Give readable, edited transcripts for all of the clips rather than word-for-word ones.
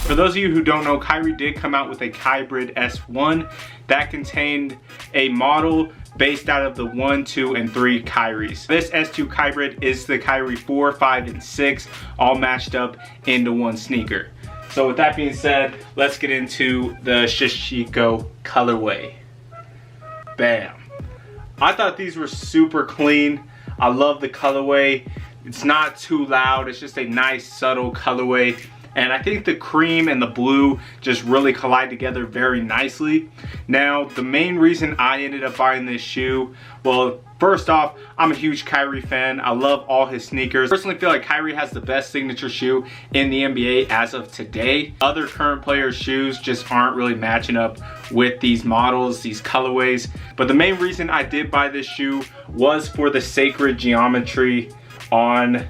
For those of you who don't know, KYRIE did come out with a KYBRID S1 that contained a model based out of the 1, 2, and 3 KYRIEs. This S2 KYBRID is the KYRIE 4, 5, and 6 all matched up into one sneaker. So with that being said, let's get into the SHASHIKO colorway. Bam. I thought these were super clean. I love the colorway. It's not too loud. It's just a nice subtle colorway. And I think the cream and the blue just really collide together very nicely. Now, the main reason I ended up buying this shoe, well, first off, I'm a huge KYRIE fan. I love all his sneakers. I personally feel like KYRIE has the best signature shoe in the NBA as of today. Other current players' shoes just aren't really matching up with these models, these colorways. But the main reason I did buy this shoe was for the sacred geometry on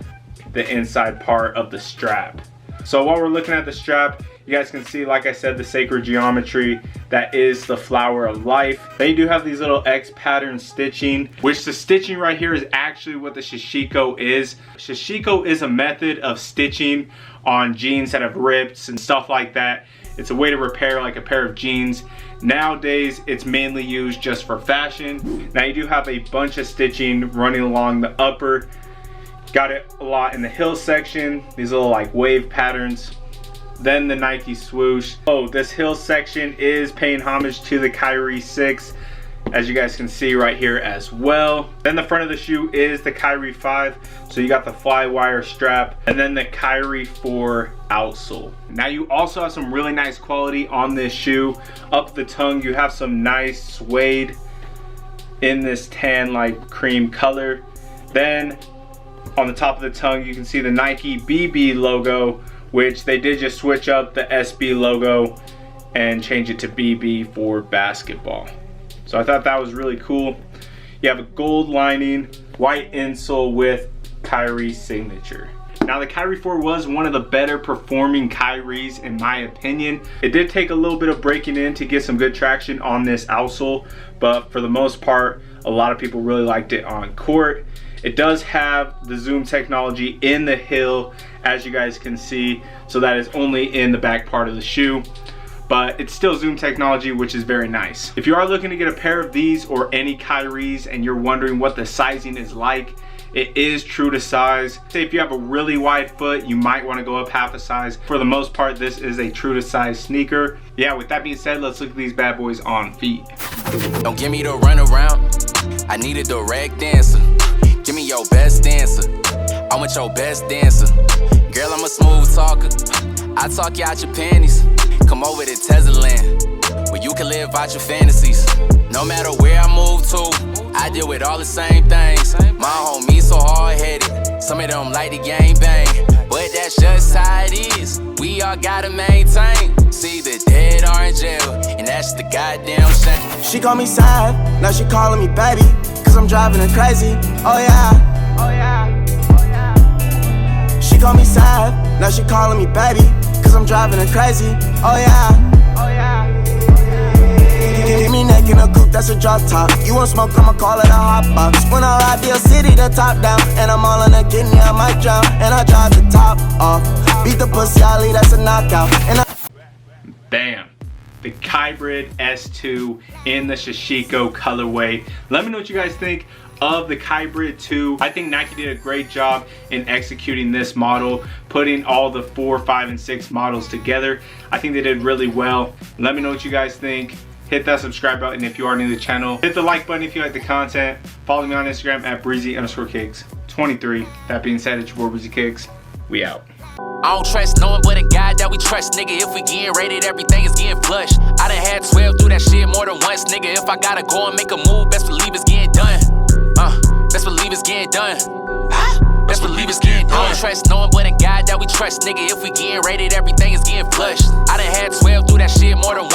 the inside part of the strap. So while we're looking at the strap, you guys can see, like I said, the sacred geometry that is the flower of life. They do have these little X pattern stitching, which the stitching right here is actually what the SHASHIKO is. SHASHIKO is a method of stitching on jeans that have ripped and stuff like that. It's a way to repair like a pair of jeans. Nowadays, it's mainly used just for fashion. Now you do have a bunch of stitching running along the upper. Got it a lot in the heel section, these little like wave patterns. Then the Nike swoosh. Oh, this heel section is paying homage to the KYRIE 6, as you guys can see right here as well. Then the front of the shoe is the KYRIE 5, so you got the fly wire strap, and then the KYRIE 4 outsole. Now you also have some really nice quality on this shoe. Up the tongue, you have some nice suede in this tan like cream color. Then on the top of the tongue, you can see the Nike BB logo, which they did just switch up the SB logo and change it to BB for basketball. So I thought that was really cool. You have a gold lining, white insole with KYRIE signature. Now the KYRIE 4 was one of the better performing KYRIEs in my opinion. It did take a little bit of breaking in to get some good traction on this outsole, but for the most part, a lot of people really liked it on court. It does have the zoom technology in the heel, as you guys can see, so that is only in the back part of the shoe, but it's still zoom technology, which is very nice. If you are looking to get a pair of these or any KYRIEs and you're wondering what the sizing is like, it is true to size. Say if you have a really wide foot, you might want to go up half a size. For the most part, this is a true to size sneaker. Yeah, with that being said, let's look at these bad boys on feet. Don't give me the run around, I need a direct answer. Give me your best answer, I want your best dancer. Girl, I'm a smooth talker, I talk you out your panties. Come over to Teslaland, where you can live out your fantasies. No matter where I move to, I deal with all the same things. My homies so hard-headed, some of them like the gang bang, but that's just how it is, we all gotta maintain. See the dead are in jail, and that's the goddamn shame. She call me sad, now she calling me baby, cause I'm driving her crazy, oh yeah, oh yeah, oh yeah. She call me sad, now she calling me baby, cause I'm driving her crazy, oh yeah, oh yeah. Give me neck in a coupe, that's a drop top. You want smoke, I'ma call it a hot box. When I ride the city, the top down, and I'm all in a kidney, I might drown, and I drive the top off. Beat the pussy, Ali, that's a knockout. And Bam. The KYBRID S2 in the SHASHIKO colorway. Let me know what you guys think of the KYBRID 2. I think Nike did a great job in executing this model, putting all the 4, 5, and 6 models together. I think they did really well. Let me know what you guys think. Hit that subscribe button if you are new to the channel. Hit the like button if you like the content. Follow me on Instagram at breezy_kicks23. That being said, it's your boy Breezy Kicks. We out. I don't trust no one but a guy that we trust, nigga. If we getting rated, everything is getting flushed. I done had 12 do that shit more than once, nigga. If I gotta go and make a move, best believe it's getting done. Best believe it's getting done. Best believe it's getting done. I don't trust no one but a guy that we trust, nigga. If we getting rated, everything is getting flushed. I done had 12 do that shit more than once.